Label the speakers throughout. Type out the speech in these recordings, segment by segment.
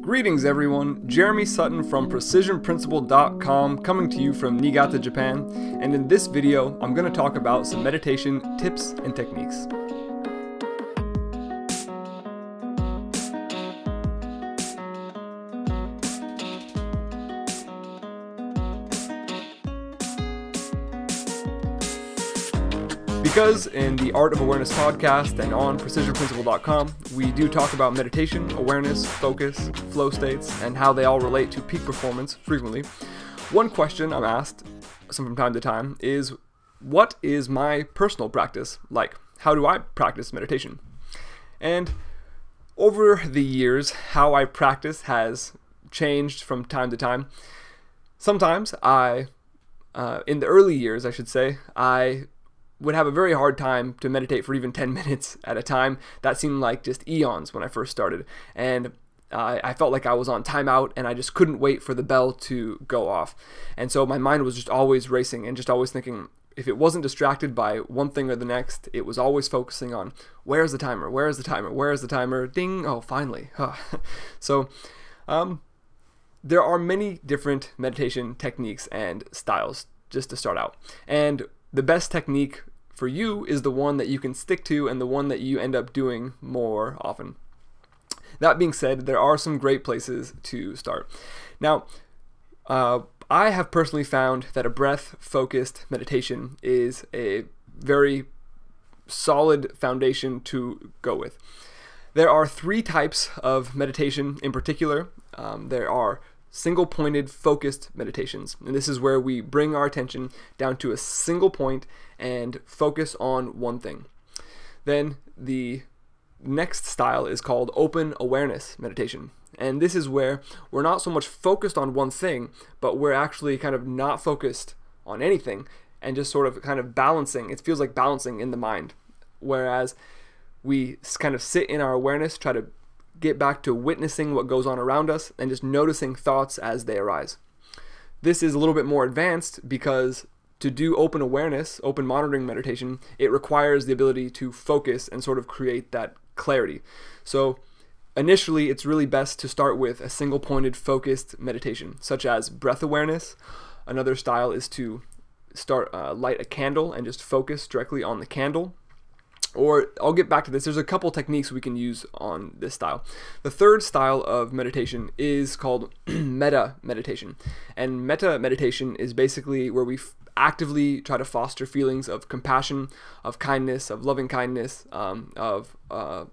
Speaker 1: Greetings everyone, Jeremy Sutton from PrecisionPrinciple.com coming to you from Niigata, Japan, and in this video I'm going to talk about some meditation tips and techniques. Because in the Art of Awareness podcast and on PrecisionPrinciple.com, we do talk about meditation, awareness, focus, flow states, and how they all relate to peak performance frequently. One question I'm asked from time to time is, what is my personal practice like? How do I practice meditation? And over the years, how I practice has changed from time to time. Sometimes in the early years, I should say, I would have a very hard time to meditate for even 10 minutes at a time. That seemed like just eons when I first started. And I felt like I was on timeout and I just couldn't wait for the bell to go off. And so my mind was just always racing and just always thinking, if it wasn't distracted by one thing or the next, it was always focusing on, where's the timer? Where's the timer? Where's the timer? Ding! Oh, finally. So there are many different meditation techniques and styles just to start out. And the best technique for you is the one that you can stick to and the one that you end up doing more often. That being said, there are some great places to start. Now, I have personally found that a breath-focused meditation is a very solid foundation to go with. There are three types of meditation in particular. There are single-pointed focused meditations, and this is where we bring our attention down to a single point and focus on one thing. Then the next style is called open awareness meditation, and this is where we're not so much focused on one thing, but we're actually kind of not focused on anything and just sort of kind of balancing. It feels like balancing in the mind, whereas we kind of sit in our awareness, try to get back to witnessing what goes on around us and just noticing thoughts as they arise. This is a little bit more advanced because to do open awareness, open monitoring meditation, it requires the ability to focus and sort of create that clarity. So initially, it's really best to start with a single-pointed focused meditation, such as breath awareness. Another style is to light a candle and just focus directly on the candle. Or I'll get back to this. There's a couple techniques we can use on this style. The third style of meditation is called Metta Meditation. And Metta Meditation is basically where we actively try to foster feelings of compassion, of kindness, of loving kindness, of a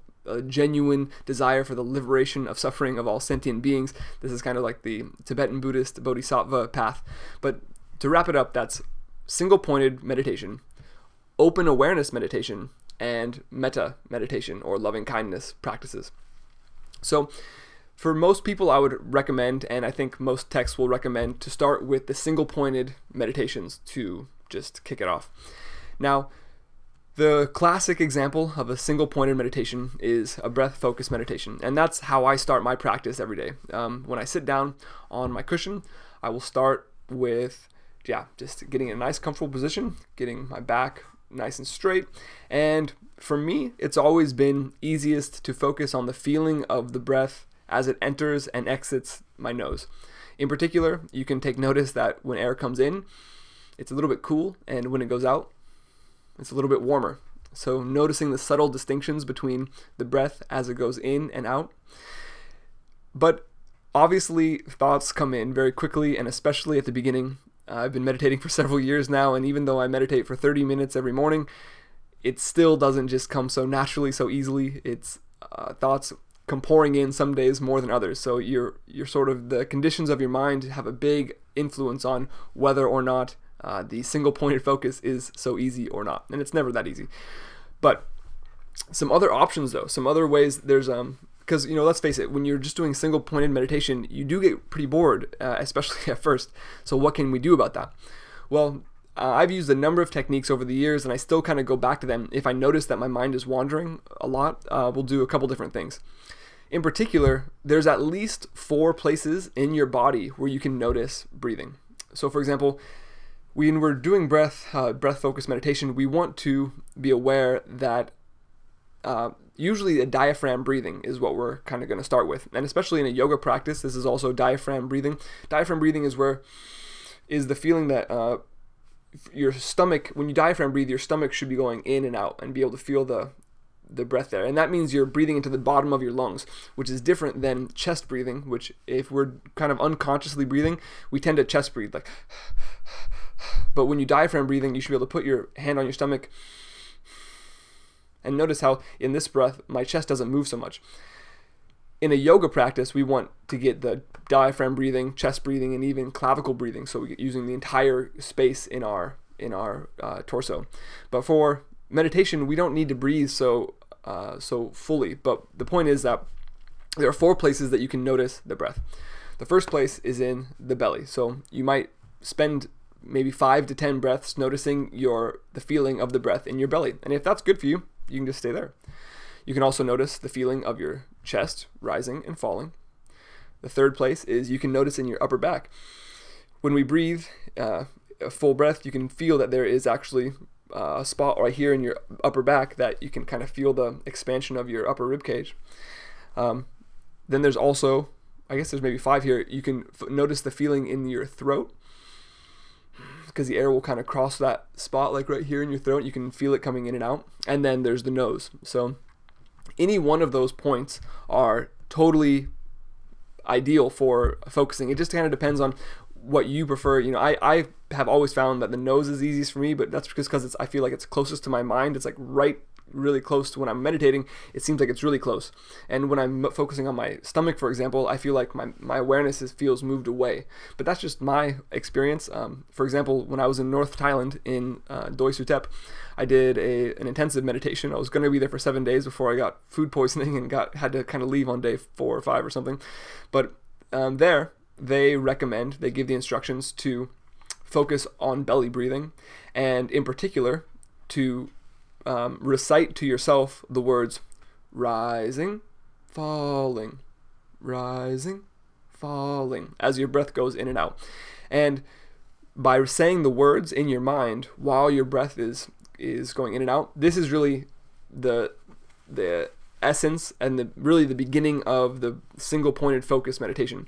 Speaker 1: genuine desire for the liberation of suffering of all sentient beings. This is kind of like the Tibetan Buddhist Bodhisattva path. But to wrap it up, that's single-pointed meditation, open awareness meditation, and metta meditation or loving kindness practices. So for most people, I would recommend, and I think most texts will recommend, to start with the single-pointed meditations to just kick it off. Now, the classic example of a single-pointed meditation is a breath-focused meditation, and that's how I start my practice every day. When I sit down on my cushion, I will start with just getting in a nice comfortable position, getting my back nice and straight, and for me it's always been easiest to focus on the feeling of the breath as it enters and exits my nose. In particular, you can take notice that when air comes in, it's a little bit cool, and when it goes out, it's a little bit warmer. So noticing the subtle distinctions between the breath as it goes in and out. But obviously thoughts come in very quickly, and especially at the beginning. I've been meditating for several years now, and even though I meditate for 30 minutes every morning, it still doesn't just come so naturally, so easily. It's thoughts come pouring in some days more than others. So you're sort of, the conditions of your mind have a big influence on whether or not the single-pointed focus is so easy or not, and it's never that easy. But some other options though, some other ways, there's because, let's face it, when you're just doing single-pointed meditation, you do get pretty bored, especially at first. So what can we do about that? Well, I've used a number of techniques over the years, and I still kind of go back to them. If I notice that my mind is wandering a lot, we'll do a couple different things. In particular, there's at least 4 places in your body where you can notice breathing. So for example, when we're doing breath-focused meditation, we want to be aware that usually a diaphragm breathing is what we're kind of going to start with. And especially in a yoga practice, this is also diaphragm breathing. Diaphragm breathing is the feeling that your stomach, when you diaphragm breathe, your stomach should be going in and out and be able to feel the breath there. And that means you're breathing into the bottom of your lungs, which is different than chest breathing, which if we're kind of unconsciously breathing, we tend to chest breathe like, but when you diaphragm breathing, you should be able to put your hand on your stomach and notice how in this breath, my chest doesn't move so much. In a yoga practice, we want to get the diaphragm breathing, chest breathing, and even clavicle breathing. So we're using the entire space in our torso. But for meditation, we don't need to breathe so fully. But the point is that there are 4 places that you can notice the breath. The first place is in the belly. So you might spend maybe 5 to 10 breaths noticing the feeling of the breath in your belly. And if that's good for you, you can just stay there. You can also notice the feeling of your chest rising and falling. The third place is you can notice in your upper back. When we breathe a full breath, you can feel that there is actually a spot right here in your upper back that you can kind of feel the expansion of your upper rib cage. Then there's also, I guess there's maybe 5 here, you can notice the feeling in your throat, because the air will kind of cross that spot like right here in your throat. You can feel it coming in and out. And then there's the nose. So any one of those points are totally ideal for focusing. It just kind of depends on what you prefer. You know, I have always found that the nose is easiest for me, but that's because I feel like it's closest to my mind. It's like really close to when I'm meditating. It seems like it's really close. And when I'm focusing on my stomach, for example, I feel like my awareness feels moved away. But that's just my experience. For example, when I was in North Thailand in Doi Suthep, I did an intensive meditation. I was going to be there for 7 days before I got food poisoning and had to kind of leave on day 4 or 5 or something. But there, they give the instructions to focus on belly breathing, and in particular to recite to yourself the words rising, falling, rising, falling, as your breath goes in and out. And by saying the words in your mind while your breath is going in and out, this is really the essence and really the beginning of the single pointed focus meditation.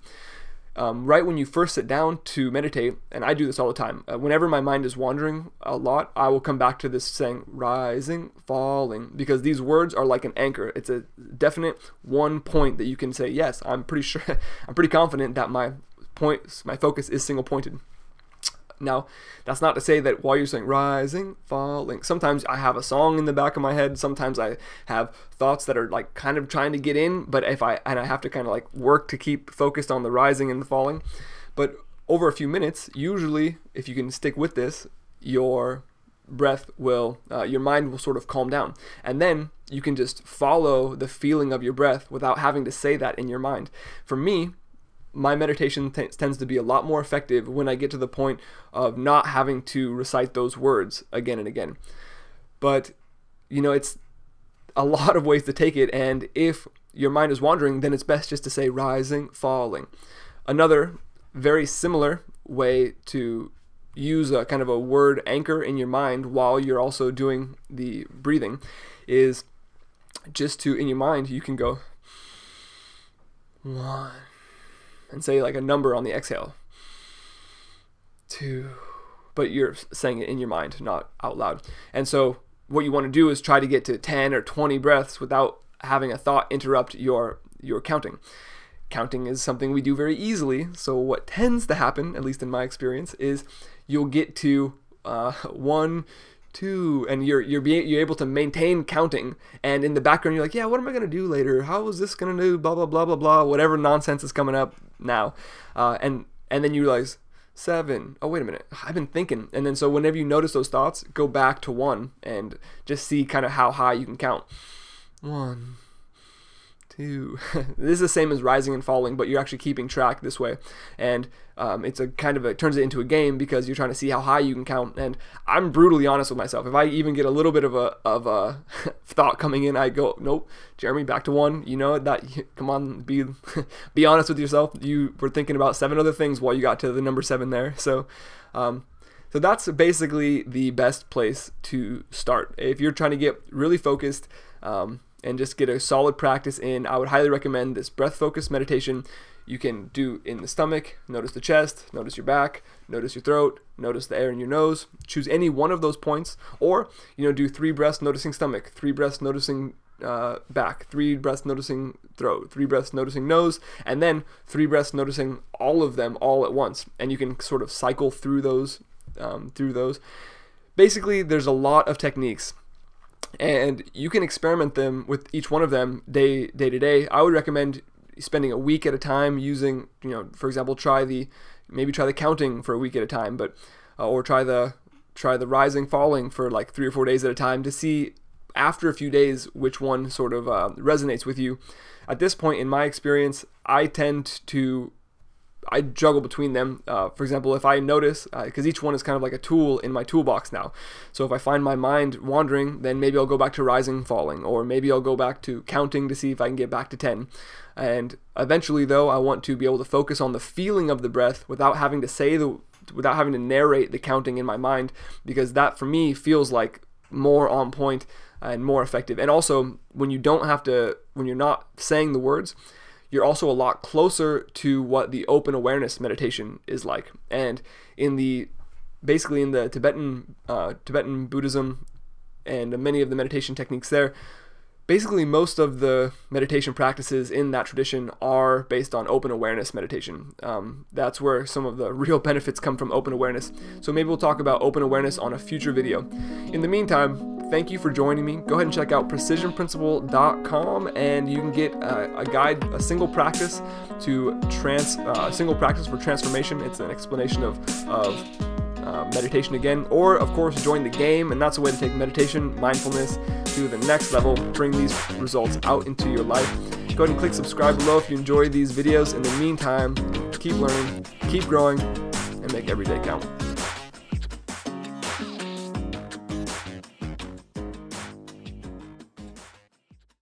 Speaker 1: Right when you first sit down to meditate, and I do this all the time, whenever my mind is wandering a lot, I will come back to this saying rising, falling, because these words are like an anchor. It's a definite one point that you can say, yes, I'm pretty confident that my focus is single pointed. Now, that's not to say that while you're saying rising, falling, sometimes I have a song in the back of my head, sometimes I have thoughts that are like kind of trying to get in, but I have to kind of like work to keep focused on the rising and the falling. But over a few minutes, usually if you can stick with this, your breath will, your mind will sort of calm down. And then you can just follow the feeling of your breath without having to say that in your mind. For me, my meditation tends to be a lot more effective when I get to the point of not having to recite those words again and again. But, you know, it's a lot of ways to take it, and if your mind is wandering, then it's best just to say rising, falling. Another very similar way to use a kind of a word anchor in your mind while you're also doing the breathing is just to, in your mind, you can go 1, and say like a number on the exhale, 2, but you're saying it in your mind, not out loud. And so what you want to do is try to get to 10 or 20 breaths without having a thought interrupt your counting. Counting is something we do very easily, so what tends to happen, at least in my experience, is you'll get to 1, 2, and you're able to maintain counting, and in the background you're like, yeah, what am I gonna do later? How is this gonna do? Blah blah blah blah blah. Whatever nonsense is coming up now, and then you realize 7. Oh wait a minute, I've been thinking. And then so whenever you notice those thoughts, go back to 1 and just see kind of how high you can count. 1, 2. This is the same as rising and falling, but you're actually keeping track this way, and it's a kind of it turns it into a game because you're trying to see how high you can count. And I'm brutally honest with myself. If I even get a little bit of a thought coming in, I go, nope, Jeremy, back to 1. You know that. Come on, be honest with yourself. You were thinking about 7 other things while you got to the number 7 there. So that's basically the best place to start if you're trying to get really focused. and just get a solid practice in, I would highly recommend this breath focused meditation. You can do in the stomach, notice the chest, notice your back, notice your throat, notice the air in your nose. Choose any one of those points, or do 3 breaths noticing stomach, 3 breaths noticing back, 3 breaths noticing throat, 3 breaths noticing nose, and then 3 breaths noticing all of them all at once. And you can sort of cycle through those. Basically, there's a lot of techniques, and you can experiment them with each one of them day to day. I would recommend spending a week at a time using, for example, try the counting for a week at a time, but or try the rising falling for like 3 or 4 days at a time to see after a few days which one sort of resonates with you. At this point in my experience, I juggle between them. For example, if I notice, because each one is kind of like a tool in my toolbox now. So if I find my mind wandering, then maybe I'll go back to rising, falling, or maybe I'll go back to counting to see if I can get back to 10. And eventually, though, I want to be able to focus on the feeling of the breath without having to narrate the counting in my mind, because that for me feels like more on point and more effective. And also, when you're not saying the words, you're also a lot closer to what the open awareness meditation is like. And in the Tibetan Buddhism and many of the meditation techniques there, basically most of the meditation practices in that tradition are based on open awareness meditation. That's where some of the real benefits come from open awareness. So maybe we'll talk about open awareness on a future video. In the meantime, thank you for joining me. Go ahead and check out precisionprinciple.com, and you can get a guide, a single practice for transformation. It's an explanation of meditation again, or of course join the game, and that's a way to take meditation, mindfulness to the next level, bring these results out into your life. Go ahead and click subscribe below if you enjoy these videos. In the meantime, keep learning, keep growing, and make every day count.